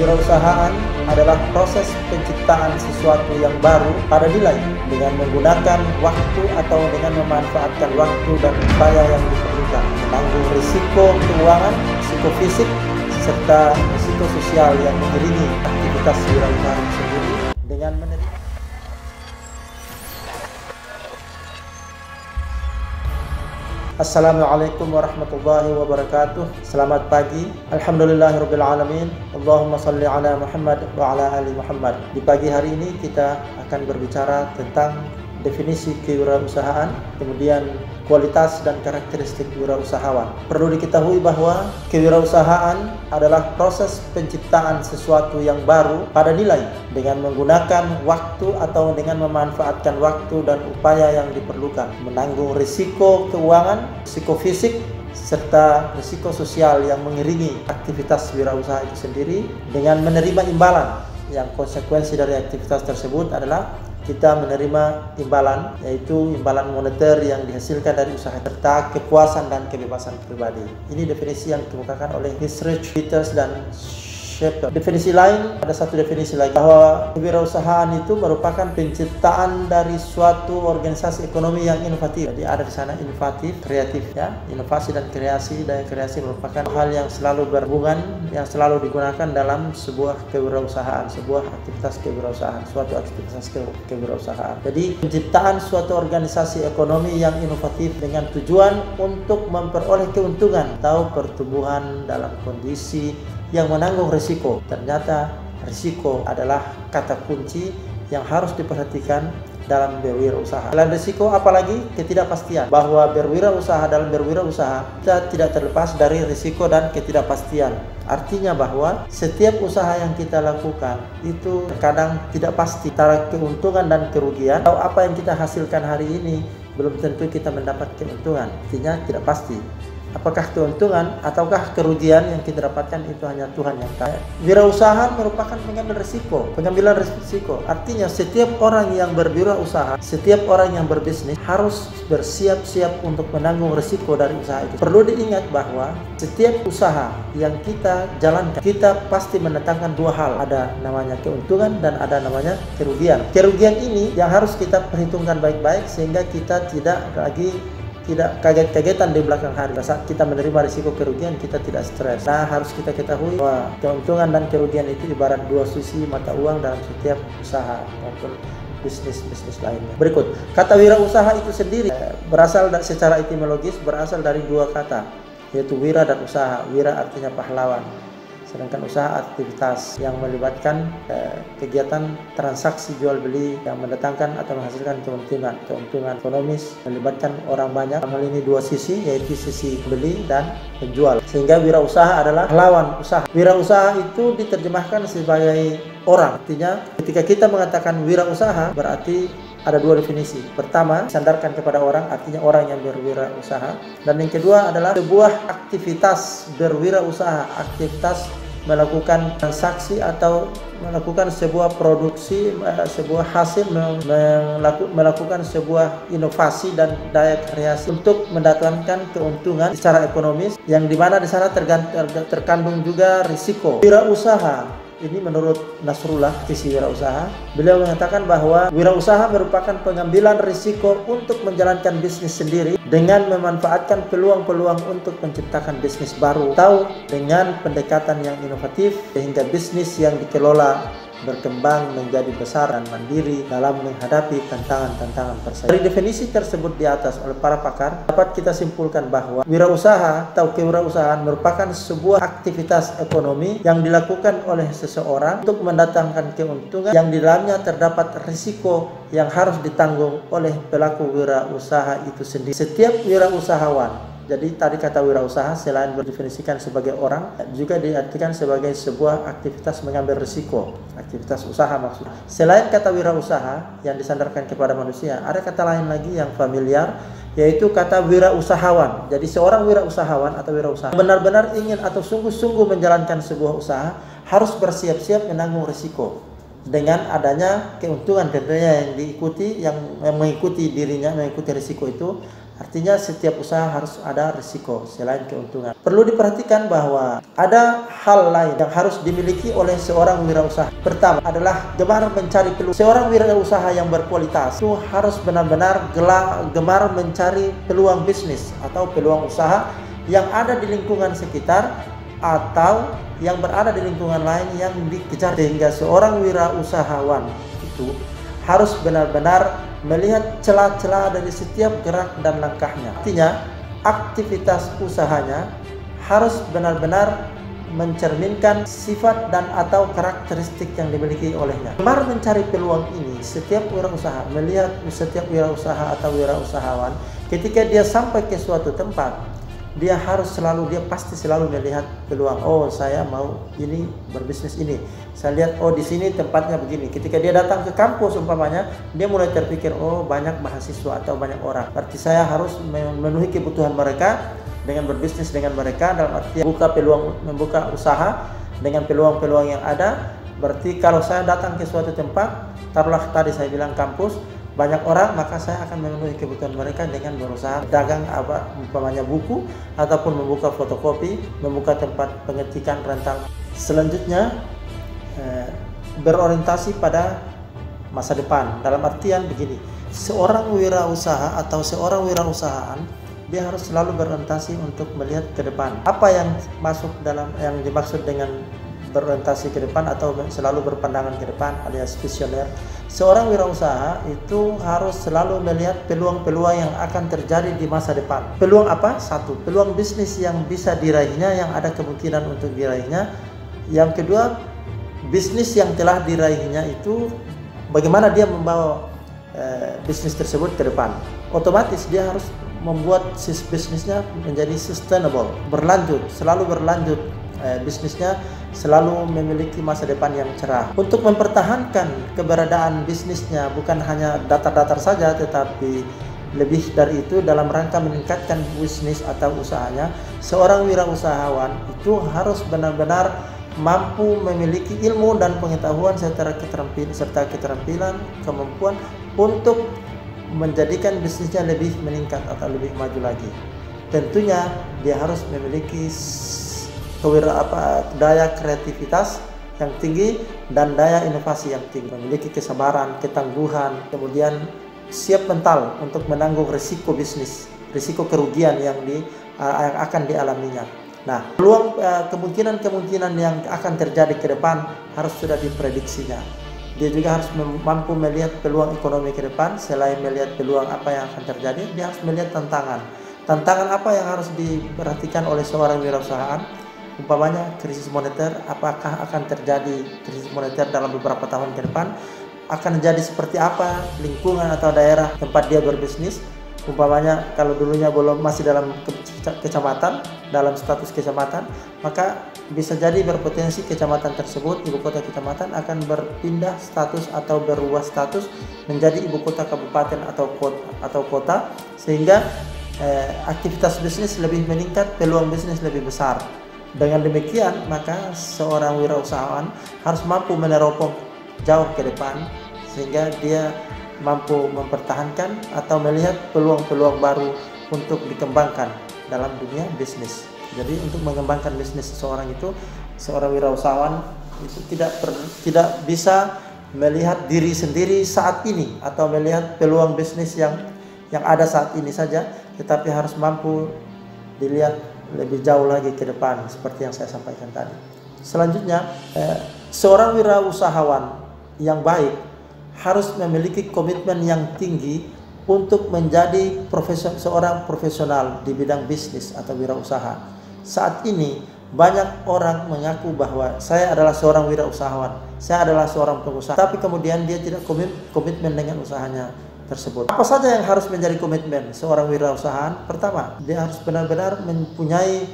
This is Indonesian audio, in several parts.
Kewirausahaan adalah proses penciptaan sesuatu yang baru pada nilai dengan menggunakan waktu atau dengan memanfaatkan waktu dan upaya yang diperlukan, menanggung risiko keuangan, risiko fisik, serta risiko sosial yang mengiringi aktivitas wirausaha sendiri dengan menerima. Assalamualaikum warahmatullahi wabarakatuh. Selamat pagi. Alhamdulillahirabbil alamin. Allahumma shalli ala Muhammad wa ala ali Muhammad. Di pagi hari ini kita akan berbicara tentang definisi kewirausahaan, kemudian kualitas dan karakteristik wirausahawan. Perlu diketahui bahwa kewirausahaan adalah proses penciptaan sesuatu yang baru pada nilai dengan menggunakan waktu atau dengan memanfaatkan waktu dan upaya yang diperlukan, menanggung risiko keuangan, risiko fisik, serta risiko sosial yang mengiringi aktivitas wirausaha itu sendiri dengan menerima imbalan, yang konsekuensi dari aktivitas tersebut adalah kita menerima imbalan, yaitu imbalan moneter yang dihasilkan dari usaha serta kepuasan dan kebebasan pribadi. Ini definisi yang dikemukakan oleh Research Peters dan Shepard. Definisi lain, ada satu definisi lagi bahwa kewirausahaan itu merupakan penciptaan dari suatu organisasi ekonomi yang inovatif. Jadi ada di sana inovatif, kreatif, ya. Inovasi dan kreasi, daya kreasi merupakan hal yang selalu berhubungan, yang selalu digunakan dalam sebuah kewirausahaan, sebuah aktivitas kewirausahaan, suatu aktivitas kewirausahaan. Jadi penciptaan suatu organisasi ekonomi yang inovatif dengan tujuan untuk memperoleh keuntungan atau pertumbuhan dalam kondisi yang menanggung risiko. Ternyata risiko adalah kata kunci yang harus diperhatikan dalam berwirausaha. Selain risiko, apalagi ketidakpastian. Bahwa dalam berwirausaha kita tidak terlepas dari risiko dan ketidakpastian. Artinya bahwa setiap usaha yang kita lakukan itu terkadang tidak pasti antara keuntungan dan kerugian, atau apa yang kita hasilkan hari ini belum tentu kita mendapat keuntungan. Artinya tidak pasti. Apakah keuntungan ataukah kerugian yang kita dapatkan itu hanya Tuhan yang tahu. Wirausaha merupakan pengambilan risiko. Artinya setiap orang yang berwirausaha, setiap orang yang berbisnis harus bersiap-siap untuk menanggung risiko dari usaha itu. Perlu diingat bahwa setiap usaha yang kita jalankan, kita pasti mendatangkan dua hal. Ada namanya keuntungan dan ada namanya kerugian. Kerugian ini yang harus kita perhitungkan baik-baik sehingga kita tidak kaget-kagetan di belakang hari. Saat kita menerima risiko kerugian, kita tidak stres. Nah, harus kita ketahui bahwa keuntungan dan kerugian itu ibarat dua sisi mata uang dalam setiap usaha maupun bisnis lainnya. Berikut, kata wirausaha itu sendiri berasal secara etimologis berasal dari dua kata, yaitu wira dan usaha. Wira artinya pahlawan, sedangkan usaha aktivitas yang melibatkan kegiatan transaksi jual beli yang mendatangkan atau menghasilkan keuntungan ekonomis, melibatkan orang banyak. Hal ini dua sisi, yaitu sisi beli dan penjual. Sehingga wirausaha adalah pahlawan usaha. Wirausaha itu diterjemahkan sebagai orang. Artinya ketika kita mengatakan wirausaha berarti ada dua definisi. Pertama, sandarkan kepada orang, artinya orang yang berwirausaha. Dan yang kedua adalah sebuah aktivitas berwirausaha, aktivitas melakukan transaksi atau melakukan sebuah produksi, sebuah hasil, melakukan sebuah inovasi dan daya kreasi untuk mendatangkan keuntungan secara ekonomis, yang dimana di sana terkandung juga risiko. Wirausaha ini menurut Nasrullah, visi wirausaha, beliau mengatakan bahwa wirausaha merupakan pengambilan risiko untuk menjalankan bisnis sendiri dengan memanfaatkan peluang-peluang untuk menciptakan bisnis baru atau dengan pendekatan yang inovatif sehingga bisnis yang dikelola berkembang menjadi besar dan mandiri dalam menghadapi tantangan-tantangan persaingan. Dari definisi tersebut di atas oleh para pakar, dapat kita simpulkan bahwa wirausaha atau kewirausahaan merupakan sebuah aktivitas ekonomi yang dilakukan oleh seseorang untuk mendatangkan keuntungan yang di dalamnya terdapat risiko yang harus ditanggung oleh pelaku wirausaha itu sendiri. Setiap wirausahawan, jadi tadi kata wirausaha selain berdefinisikan sebagai orang, juga diartikan sebagai sebuah aktivitas mengambil risiko, aktivitas usaha maksudnya. Selain kata wirausaha yang disandarkan kepada manusia, ada kata lain lagi yang familiar, yaitu kata wirausahawan. Jadi seorang wirausahawan atau wirausaha benar-benar ingin atau sungguh-sungguh menjalankan sebuah usaha harus bersiap-siap menanggung risiko. Dengan adanya keuntungan tentunya yang mengikuti dirinya, mengikuti risiko itu. Artinya setiap usaha harus ada risiko selain keuntungan. Perlu diperhatikan bahwa ada hal lain yang harus dimiliki oleh seorang wirausaha. Pertama adalah gemar mencari peluang. Seorang wirausaha yang berkualitas itu harus benar-benar gemar mencari peluang bisnis atau peluang usaha yang ada di lingkungan sekitar atau yang berada di lingkungan lain yang dikejar, sehingga seorang wirausahawan itu harus benar-benar melihat celah-celah dari setiap gerak dan langkahnya. Artinya aktivitas usahanya harus benar-benar mencerminkan sifat dan atau karakteristik yang dimiliki olehnya. Gemar mencari peluang ini, setiap wirausaha melihat setiap wirausaha atau wirausahawan ketika dia sampai ke suatu tempat, dia pasti selalu melihat peluang. Oh, saya mau ini berbisnis ini. Saya lihat, oh di sini tempatnya begini. Ketika dia datang ke kampus umpamanya, dia mulai terpikir, oh banyak mahasiswa atau banyak orang. Berarti saya harus memenuhi kebutuhan mereka dengan berbisnis dengan mereka, dalam arti membuka usaha dengan peluang-peluang yang ada. Berarti kalau saya datang ke suatu tempat, taruhlah tadi saya bilang kampus, banyak orang, maka saya akan memenuhi kebutuhan mereka dengan berusaha dagang umpamanya buku ataupun membuka fotokopi, membuka tempat pengetikan rentang. Selanjutnya berorientasi pada masa depan, dalam artian begini, seorang wirausaha atau seorang wirausahaan dia harus selalu berorientasi untuk melihat ke depan. Apa yang dimaksud dengan berorientasi ke depan atau selalu berpandangan ke depan alias visioner? Seorang wirausaha itu harus selalu melihat peluang-peluang yang akan terjadi di masa depan. Peluang apa? Satu, peluang bisnis yang bisa diraihnya, yang ada kemungkinan untuk diraihnya. Yang kedua, bisnis yang telah diraihnya itu bagaimana dia membawa bisnis tersebut ke depan. Otomatis dia harus membuat bisnisnya menjadi sustainable, selalu berlanjut. Bisnisnya selalu memiliki masa depan yang cerah. Untuk mempertahankan keberadaan bisnisnya bukan hanya datar-datar saja, tetapi lebih dari itu dalam rangka meningkatkan bisnis atau usahanya, seorang wirausahawan itu harus benar-benar mampu memiliki ilmu dan pengetahuan serta keterampilan, kemampuan untuk menjadikan bisnisnya lebih meningkat atau lebih maju lagi. Tentunya dia harus memiliki daya kreativitas yang tinggi dan daya inovasi yang tinggi, memiliki kesabaran, ketangguhan, kemudian siap mental untuk menanggung risiko bisnis, risiko kerugian yang akan dialaminya. Nah, peluang kemungkinan yang akan terjadi ke depan harus sudah diprediksinya. Dia juga harus mampu melihat peluang ekonomi ke depan. Selain melihat peluang apa yang akan terjadi, dia harus melihat tantangan apa yang harus diperhatikan oleh seorang wirausahaan. Umpamanya krisis moneter, apakah akan terjadi krisis moneter dalam beberapa tahun ke depan? Akan jadi seperti apa lingkungan atau daerah tempat dia berbisnis? Umpamanya kalau dulunya masih dalam kecamatan, dalam status kecamatan, maka bisa jadi berpotensi kecamatan tersebut, ibu kota kecamatan akan berpindah status atau berubah status menjadi ibu kota kabupaten atau kota, sehingga aktivitas bisnis lebih meningkat, peluang bisnis lebih besar. Dengan demikian, maka seorang wirausahawan harus mampu meneropong jauh ke depan sehingga dia mampu mempertahankan atau melihat peluang-peluang baru untuk dikembangkan dalam dunia bisnis. Jadi untuk mengembangkan bisnis seorang wirausahawan itu tidak bisa melihat diri sendiri saat ini atau melihat peluang bisnis yang ada saat ini saja, tetapi harus mampu dilihat lebih jauh lagi ke depan seperti yang saya sampaikan tadi. Selanjutnya, seorang wirausahawan yang baik harus memiliki komitmen yang tinggi untuk menjadi seorang profesional di bidang bisnis atau wirausaha. Saat ini banyak orang mengaku bahwa saya adalah seorang wirausahawan, saya adalah seorang pengusaha, tapi kemudian dia tidak komitmen dengan usahanya tersebut. Apa saja yang harus menjadi komitmen seorang wirausahaan? Pertama, dia harus benar-benar mempunyai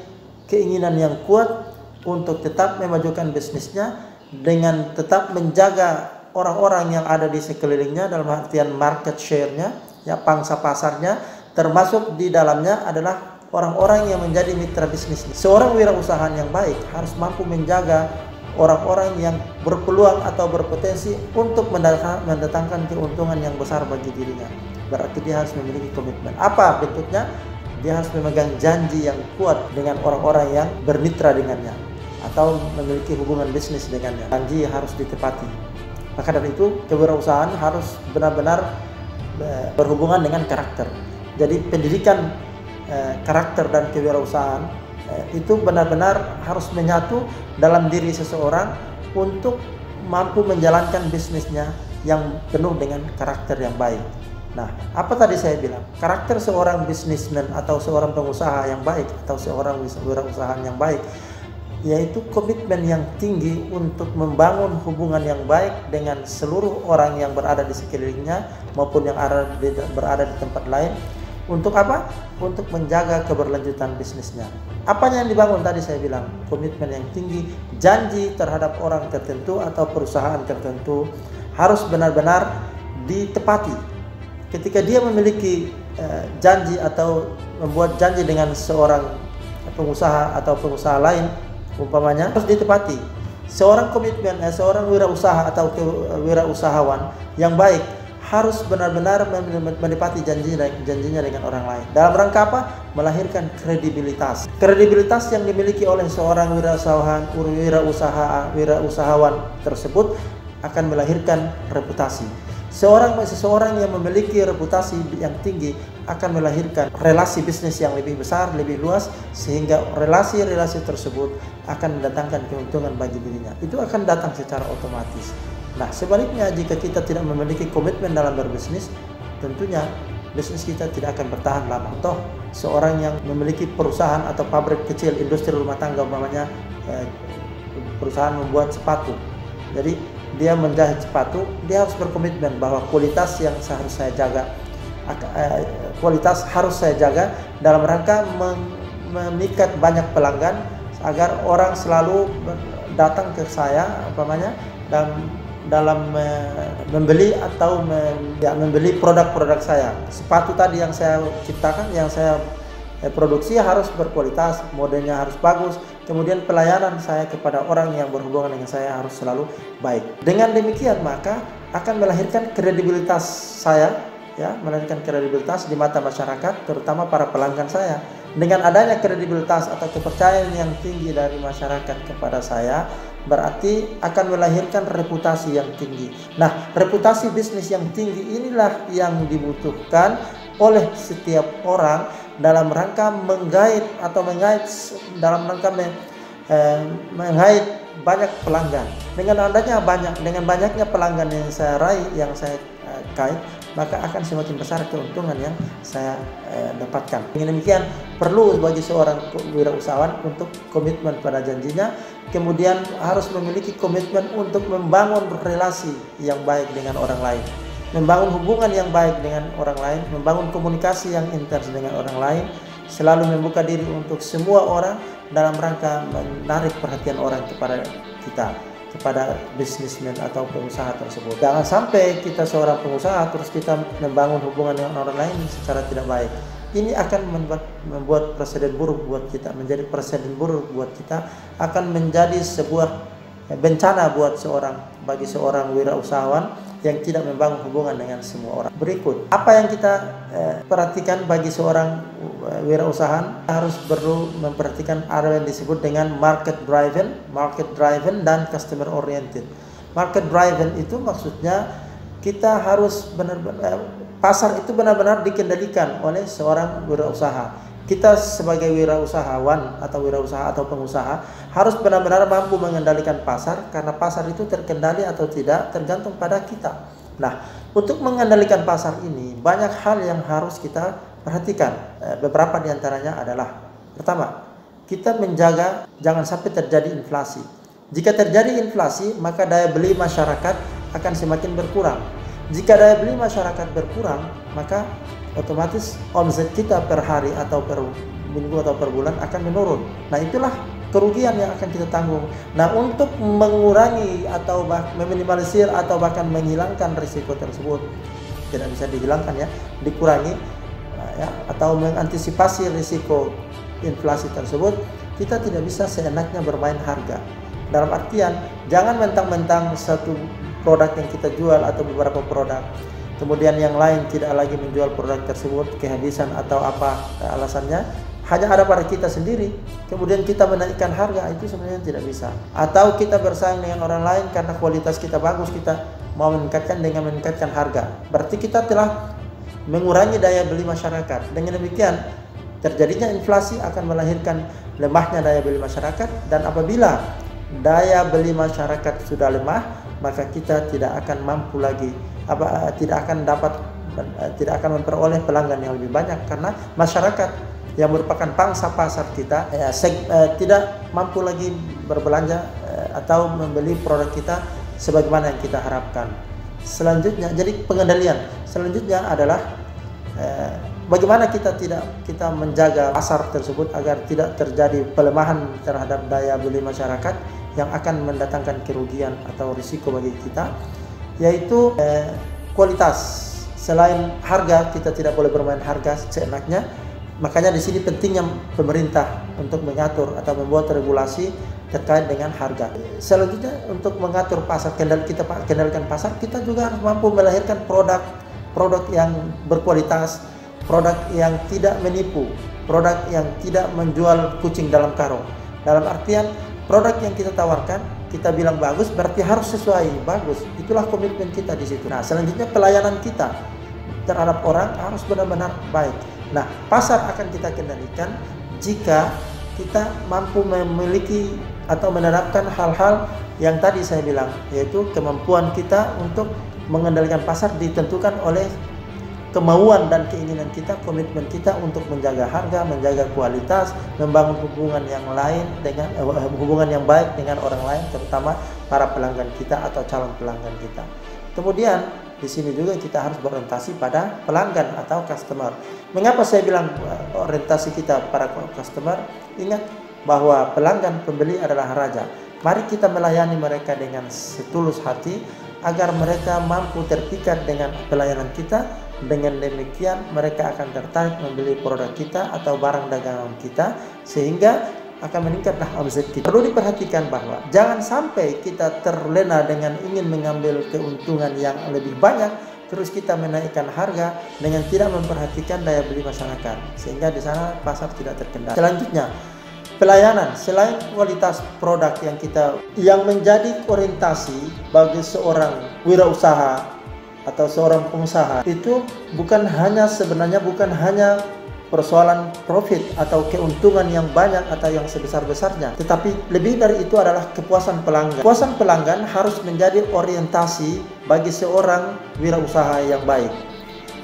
keinginan yang kuat untuk tetap memajukan bisnisnya dengan tetap menjaga orang-orang yang ada di sekelilingnya, dalam artian market share-nya, ya, pangsa pasarnya, termasuk di dalamnya adalah orang-orang yang menjadi mitra bisnisnya. Seorang wirausahaan yang baik harus mampu menjaga orang-orang yang berpeluang atau berpotensi untuk mendatangkan keuntungan yang besar bagi dirinya. berarti dia harus memiliki komitmen. Apa bentuknya? Dia harus memegang janji yang kuat dengan orang-orang yang bermitra dengannya atau memiliki hubungan bisnis dengannya. Janji harus ditepati. Maka dari itu kewirausahaan harus benar-benar berhubungan dengan karakter. Jadi pendidikan karakter dan kewirausahaan itu benar-benar harus menyatu dalam diri seseorang untuk mampu menjalankan bisnisnya yang penuh dengan karakter yang baik. Nah, apa tadi saya bilang? Karakter seorang bisnismen atau seorang pengusaha yang baik atau seorang wirausahaan yang baik yaitu komitmen yang tinggi untuk membangun hubungan yang baik dengan seluruh orang yang berada di sekelilingnya maupun yang berada di tempat lain. Untuk apa? Untuk menjaga keberlanjutan bisnisnya. Apanya yang dibangun tadi saya bilang? Komitmen yang tinggi, janji terhadap orang tertentu atau perusahaan tertentu harus benar-benar ditepati. Ketika dia memiliki janji atau membuat janji dengan seorang pengusaha atau pengusaha lain, umpamanya harus ditepati. Seorang seorang wirausaha atau wirausahawan yang baik harus benar-benar menepati janjinya dengan orang lain. Dalam rangka apa? Melahirkan kredibilitas. Kredibilitas yang dimiliki oleh seorang wirausahawan tersebut akan melahirkan reputasi. Seseorang yang memiliki reputasi yang tinggi akan melahirkan relasi bisnis yang lebih besar, lebih luas, sehingga relasi-relasi tersebut akan mendatangkan keuntungan bagi dirinya. Itu akan datang secara otomatis. Nah, sebaliknya jika kita tidak memiliki komitmen dalam berbisnis, tentunya bisnis kita tidak akan bertahan lama. Contoh, seorang yang memiliki perusahaan atau pabrik kecil, industri rumah tangga umpamanya, perusahaan membuat sepatu. Jadi dia menjahit sepatu, dia harus berkomitmen bahwa kualitas yang harus saya jaga, dalam rangka memikat banyak pelanggan agar orang selalu datang ke saya umpamanya dalam membeli atau membeli produk-produk saya. Sepatu tadi yang saya ciptakan, yang saya produksi harus berkualitas, modelnya harus bagus, kemudian pelayanan saya kepada orang yang berhubungan dengan saya harus selalu baik. Dengan demikian maka akan melahirkan kredibilitas saya, melahirkan kredibilitas di mata masyarakat, terutama para pelanggan saya. Dengan adanya kredibilitas atau kepercayaan yang tinggi dari masyarakat kepada saya, berarti akan melahirkan reputasi yang tinggi. Nah, reputasi bisnis yang tinggi inilah yang dibutuhkan oleh setiap orang dalam rangka menggait banyak pelanggan. Dengan banyaknya pelanggan yang saya raih, yang saya kait, maka akan semakin besar keuntungan yang saya dapatkan. Dengan demikian perlu bagi seorang wirausahawan untuk komitmen pada janjinya, kemudian harus memiliki komitmen untuk membangun relasi yang baik dengan orang lain, membangun hubungan yang baik dengan orang lain, membangun komunikasi yang intens dengan orang lain, selalu membuka diri untuk semua orang dalam rangka menarik perhatian orang kepada kita, kepada bisnismen atau pengusaha tersebut. Jangan sampai kita seorang pengusaha terus kita membangun hubungan dengan orang lain secara tidak baik. Ini akan membuat presiden buruk buat kita, menjadi presiden buruk buat kita, akan menjadi sebuah bencana bagi seorang wirausahawan yang tidak membangun hubungan dengan semua orang. Berikut, apa yang kita perhatikan bagi seorang wirausahaan, harus perlu memperhatikan ada yang disebut dengan market driven dan customer oriented. Market driven itu maksudnya kita harus pasar itu benar-benar dikendalikan oleh seorang wirausaha. Kita sebagai wirausahawan atau wirausaha atau pengusaha harus benar-benar mampu mengendalikan pasar, karena pasar itu terkendali atau tidak tergantung pada kita. Nah, untuk mengendalikan pasar ini banyak hal yang harus kita perhatikan. Beberapa diantaranya adalah: pertama, kita menjaga jangan sampai terjadi inflasi. Jika terjadi inflasi, maka daya beli masyarakat akan semakin berkurang. Jika daya beli masyarakat berkurang, maka otomatis omset kita per hari atau per minggu atau per bulan akan menurun. Nah, itulah kerugian yang akan kita tanggung. Nah, untuk mengurangi atau meminimalisir atau bahkan menghilangkan risiko tersebut, tidak bisa dihilangkan dikurangi atau mengantisipasi risiko inflasi tersebut, kita tidak bisa seenaknya bermain harga. Dalam artian, jangan mentang-mentang satu produk yang kita jual atau beberapa produk kemudian yang lain tidak lagi menjual produk tersebut, kehabisan atau apa alasannya, hanya ada pada kita sendiri, kemudian kita menaikkan harga, itu sebenarnya tidak bisa. Atau kita bersaing dengan orang lain karena kualitas kita bagus, kita mau meningkatkan dengan meningkatkan harga, berarti kita telah mengurangi daya beli masyarakat. Dengan demikian terjadinya inflasi akan melahirkan lemahnya daya beli masyarakat, dan apabila daya beli masyarakat sudah lemah, maka kita tidak akan mampu lagi, tidak akan memperoleh pelanggan yang lebih banyak, karena masyarakat yang merupakan pangsa pasar kita tidak mampu lagi berbelanja atau membeli produk kita sebagaimana yang kita harapkan. Selanjutnya, jadi pengendalian selanjutnya adalah bagaimana kita menjaga pasar tersebut agar tidak terjadi pelemahan terhadap daya beli masyarakat yang akan mendatangkan kerugian atau risiko bagi kita, yaitu kualitas. Selain harga, kita tidak boleh bermain harga seenaknya. Makanya di sini pentingnya pemerintah untuk mengatur atau membuat regulasi terkait dengan harga. Selanjutnya, untuk mengatur pasar, kendalikan pasar, kita juga harus mampu melahirkan produk yang berkualitas, produk yang tidak menipu, produk yang tidak menjual kucing dalam karung. Dalam artian, produk yang kita tawarkan, kita bilang bagus, berarti harus sesuai bagus. Itulah komitmen kita di situ. Nah, selanjutnya pelayanan kita terhadap orang harus benar-benar baik. Nah, pasar akan kita kendalikan jika kita mampu memiliki atau menerapkan hal-hal yang tadi saya bilang, yaitu kemampuan kita untuk mengendalikan pasar ditentukan oleh kemauan dan keinginan kita, komitmen kita untuk menjaga harga, menjaga kualitas, membangun hubungan yang lain dengan hubungan yang baik dengan orang lain, terutama para pelanggan kita atau calon pelanggan kita. Kemudian di sini juga kita harus berorientasi pada pelanggan atau customer. Mengapa saya bilang orientasi kita para customer? Ingat bahwa pelanggan, pembeli adalah raja. Mari kita melayani mereka dengan setulus hati agar mereka mampu terpikat dengan pelayanan kita. Dengan demikian mereka akan tertarik membeli produk kita atau barang dagangan kita, sehingga akan meningkatlah omset kita. Perlu diperhatikan bahwa jangan sampai kita terlena dengan ingin mengambil keuntungan yang lebih banyak, terus kita menaikkan harga dengan tidak memperhatikan daya beli masyarakat, sehingga di sana pasar tidak terkendali. Selanjutnya, pelayanan. Selain kualitas produk yang menjadi orientasi bagi seorang wirausaha atau seorang pengusaha, itu sebenarnya bukan hanya persoalan profit atau keuntungan yang banyak atau yang sebesar-besarnya, tetapi lebih dari itu adalah kepuasan pelanggan. Kepuasan pelanggan harus menjadi orientasi bagi seorang wirausaha yang baik.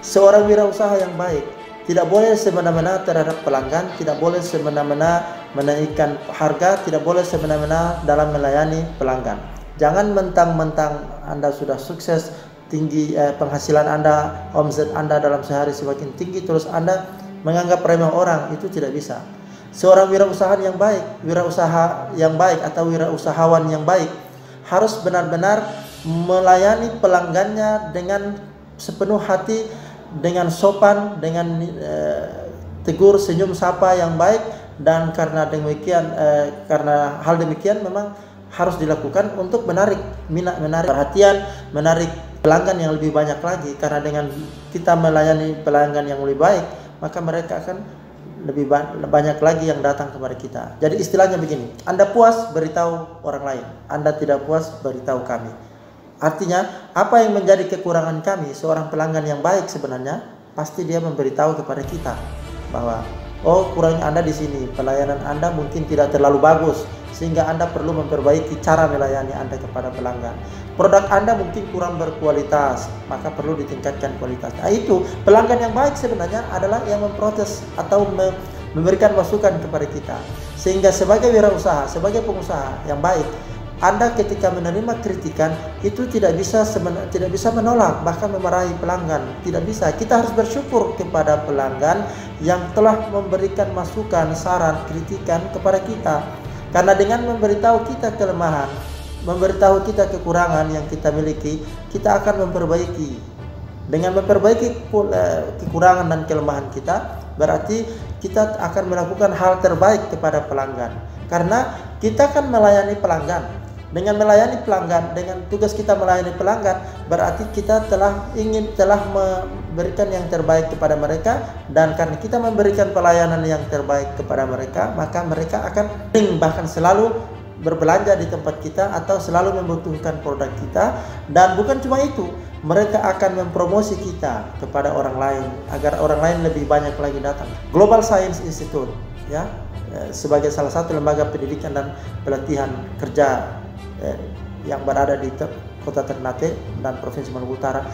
Seorang wirausaha yang baik tidak boleh semena-mena terhadap pelanggan, tidak boleh semena-mena menaikkan harga, tidak boleh semena-mena dalam melayani pelanggan. Jangan mentang-mentang Anda sudah sukses, tinggi penghasilan Anda, omset Anda dalam sehari semakin tinggi, terus Anda menganggap remeh orang, itu tidak bisa. Seorang wirausaha yang baik atau wirausahawan yang baik harus benar-benar melayani pelanggannya dengan sepenuh hati, dengan sopan, dengan tegur, senyum, sapa yang baik. Dan karena hal demikian memang harus dilakukan untuk menarik perhatian, menarik pelanggan yang lebih banyak lagi. Karena dengan kita melayani pelanggan yang lebih baik, maka mereka akan lebih banyak lagi yang datang kepada kita. Jadi istilahnya begini, Anda puas, beritahu orang lain. Anda tidak puas, beritahu kami. Artinya, apa yang menjadi kekurangan kami, seorang pelanggan yang baik sebenarnya, pasti dia memberitahu kepada kita bahwa, oh, kurangnya Anda di sini, pelayanan Anda mungkin tidak terlalu bagus, sehingga Anda perlu memperbaiki cara melayani Anda kepada pelanggan. Produk Anda mungkin kurang berkualitas, maka perlu ditingkatkan kualitas. Nah, itu pelanggan yang baik sebenarnya adalah yang memprotes atau memberikan masukan kepada kita. Sehingga sebagai wirausaha, sebagai pengusaha yang baik, Anda ketika menerima kritikan itu tidak bisa menolak, bahkan memarahi pelanggan. Tidak bisa. Kita harus bersyukur kepada pelanggan yang telah memberikan masukan, saran, kritikan kepada kita. Karena dengan memberitahu kita kelemahan, memberitahu kita kekurangan yang kita miliki, kita akan memperbaiki. Dengan memperbaiki kekurangan dan kelemahan kita, berarti kita akan melakukan hal terbaik kepada pelanggan. Karena kita akan melayani pelanggan. Dengan melayani pelanggan, dengan tugas kita melayani pelanggan, berarti kita telah memberikan yang terbaik kepada mereka, dan karena kita memberikan pelayanan yang terbaik kepada mereka, maka mereka akan bahkan selalu berbelanja di tempat kita atau selalu membutuhkan produk kita. Dan bukan cuma itu, mereka akan mempromosi kita kepada orang lain agar orang lain lebih banyak lagi datang. Global Science Institute, ya, sebagai salah satu lembaga pendidikan dan pelatihan kerja yang berada di Kota Ternate dan Provinsi Maluku Utara,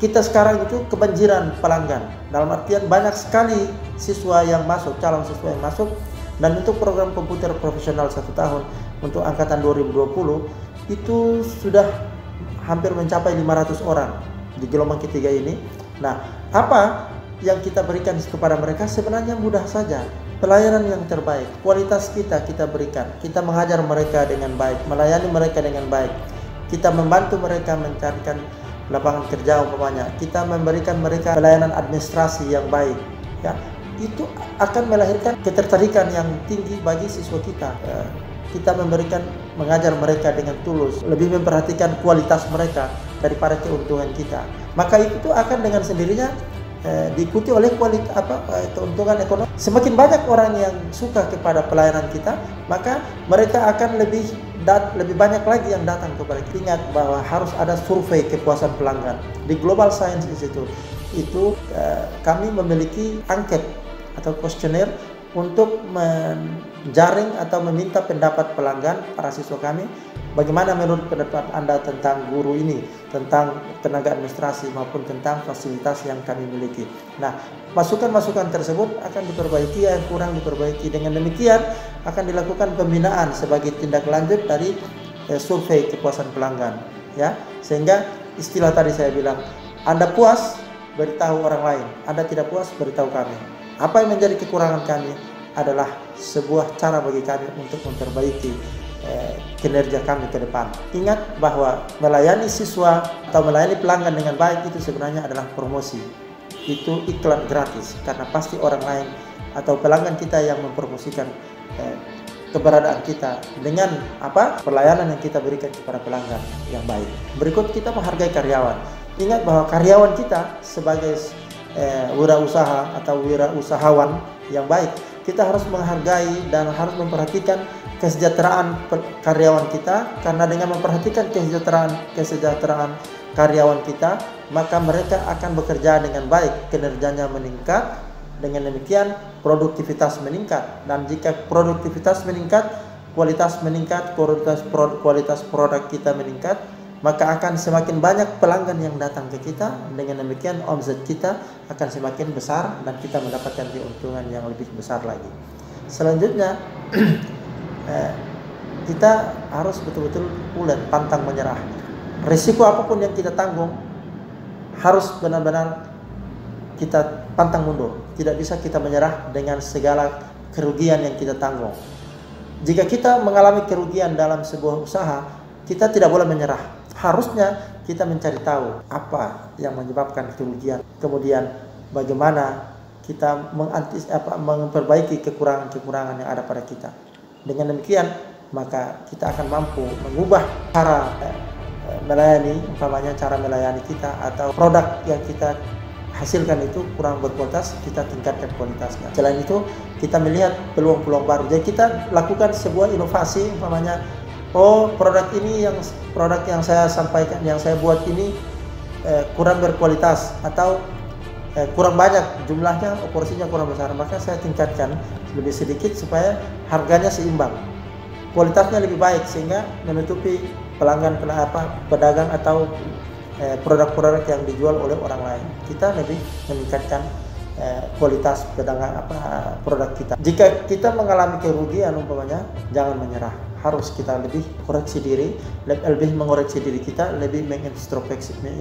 kita sekarang itu kebanjiran pelanggan. Dalam artian banyak sekali siswa yang masuk, calon siswa yang masuk. Dan untuk program komputer profesional 1 tahun untuk angkatan 2020 itu sudah hampir mencapai 500 orang di gelombang ketiga ini. Nah, apa yang kita berikan kepada mereka sebenarnya mudah saja. Pelayanan yang terbaik, kualitas kita berikan. Kita mengajar mereka dengan baik, melayani mereka dengan baik. Kita membantu mereka mencarikan lapangan kerja umpamanya. Kita memberikan mereka pelayanan administrasi yang baik. Ya, itu akan melahirkan ketertarikan yang tinggi bagi siswa kita. Kita mengajar mereka dengan tulus, lebih memperhatikan kualitas mereka daripada keuntungan kita. Maka itu akan dengan sendirinya diikuti oleh keuntungan ekonomi. Semakin banyak orang yang suka kepada pelayanan kita, maka mereka akan lebih banyak lagi yang datang kepada kita. Ingat bahwa harus ada survei kepuasan pelanggan. Di Global Science Institute itu kami memiliki angket atau kuesioner untuk menjaring atau meminta pendapat pelanggan, para siswa kami, bagaimana menurut pendapat Anda tentang guru ini, tentang tenaga administrasi maupun tentang fasilitas yang kami miliki. Nah, masukan-masukan tersebut akan diperbaiki, yang kurang diperbaiki. Dengan demikian akan dilakukan pembinaan sebagai tindak lanjut dari survei kepuasan pelanggan, ya. Sehingga istilah tadi saya bilang, Anda puas, beritahu orang lain. Anda tidak puas, beritahu kami. Apa yang menjadi kekurangan kami adalah sebuah cara bagi kami untuk memperbaiki kinerja kami ke depan. Ingat bahwa melayani siswa atau melayani pelanggan dengan baik itu sebenarnya adalah promosi. Itu iklan gratis, karena pasti orang lain atau pelanggan kita yang mempromosikan keberadaan kita dengan pelayanan yang kita berikan kepada pelanggan yang baik. Berikut, kita menghargai karyawan. Ingat bahwa karyawan kita sebagai wirausaha atau wirausahawan yang baik, kita harus menghargai dan harus memperhatikan kesejahteraan karyawan kita, karena dengan memperhatikan kesejahteraan karyawan kita, maka mereka akan bekerja dengan baik, kinerjanya meningkat. Dengan demikian produktivitas meningkat, dan jika produktivitas meningkat, kualitas meningkat, kualitas produk kita meningkat, maka akan semakin banyak pelanggan yang datang ke kita. Dengan demikian omset kita akan semakin besar dan kita mendapatkan keuntungan yang lebih besar lagi. Selanjutnya kita harus betul-betul ulet, pantang menyerah. Risiko apapun yang kita tanggung harus benar-benar kita pantang mundur. Tidak bisa kita menyerah dengan segala kerugian yang kita tanggung. Jika kita mengalami kerugian dalam sebuah usaha, kita tidak boleh menyerah. Harusnya kita mencari tahu apa yang menyebabkan kerugian, kemudian bagaimana kita memperbaiki kekurangan-kekurangan yang ada pada kita. Dengan demikian, maka kita akan mampu mengubah cara melayani, umpamanya cara melayani kita atau produk yang kita hasilkan itu kurang berkualitas, kita tingkatkan kualitasnya. Selain itu, kita melihat peluang-peluang baru. Jadi kita lakukan sebuah inovasi, umpamanya, produk yang saya sampaikan, yang saya buat ini kurang berkualitas atau kurang banyak jumlahnya, porsinya kurang besar, maka saya tingkatkan lebih sedikit supaya harganya seimbang, kualitasnya lebih baik, sehingga menutupi pedagang atau produk-produk yang dijual oleh orang lain. Kita lebih meningkatkan kualitas produk kita. Jika kita mengalami kerugian umpamanya, jangan menyerah. Harus kita lebih koreksi diri, lebih mengoreksi diri kita, lebih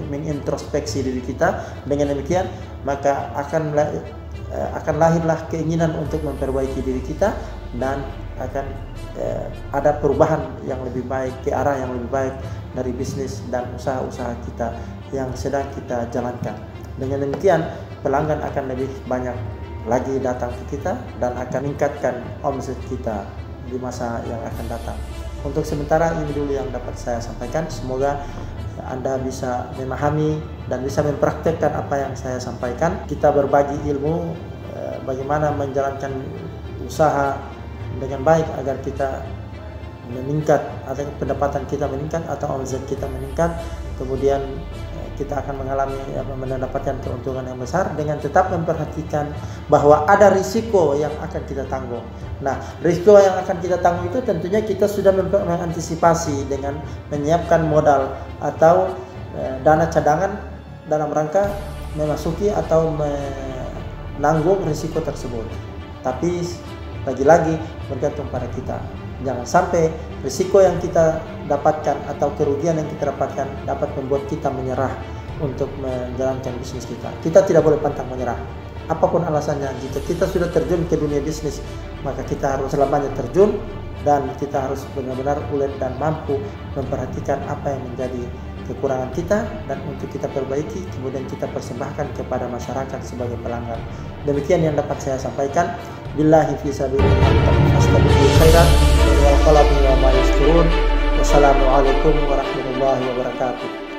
mengintrospeksi diri kita. Dengan demikian, maka akan lahirlah keinginan untuk memperbaiki diri kita, dan akan ada perubahan yang lebih baik, ke arah yang lebih baik dari bisnis dan usaha-usaha kita yang sedang kita jalankan. Dengan demikian, pelanggan akan lebih banyak lagi datang ke kita dan akan meningkatkan omset kita di masa yang akan datang. Untuk sementara ini dulu yang dapat saya sampaikan. Semoga Anda bisa memahami dan bisa mempraktekkan apa yang saya sampaikan. Kita berbagi ilmu bagaimana menjalankan usaha dengan baik agar kita meningkat, atau pendapatan kita meningkat atau omzet kita meningkat. Kemudian kita akan mendapatkan keuntungan yang besar dengan tetap memperhatikan bahwa ada risiko yang akan kita tanggung. Nah, risiko yang akan kita tanggung itu tentunya kita sudah mengantisipasi dengan menyiapkan modal atau dana cadangan dalam rangka memasuki atau menanggung risiko tersebut. Tapi lagi-lagi bergantung pada kita. Jangan sampai risiko yang kita dapatkan atau kerugian yang kita dapatkan dapat membuat kita menyerah untuk menjalankan bisnis kita. Kita tidak boleh pantang menyerah. Apapun alasannya, jika kita sudah terjun ke dunia bisnis, maka kita harus selamanya terjun dan kita harus benar-benar ulet dan mampu memperhatikan apa yang menjadi kekurangan kita dan untuk kita perbaiki, kemudian kita persembahkan kepada masyarakat sebagai pelanggan. Demikian yang dapat saya sampaikan. Billahi fi sabilillah astaghfiru khairan wa qalabi wa ma yashkurun. Wassalamualaikum warahmatullahi wabarakatuh.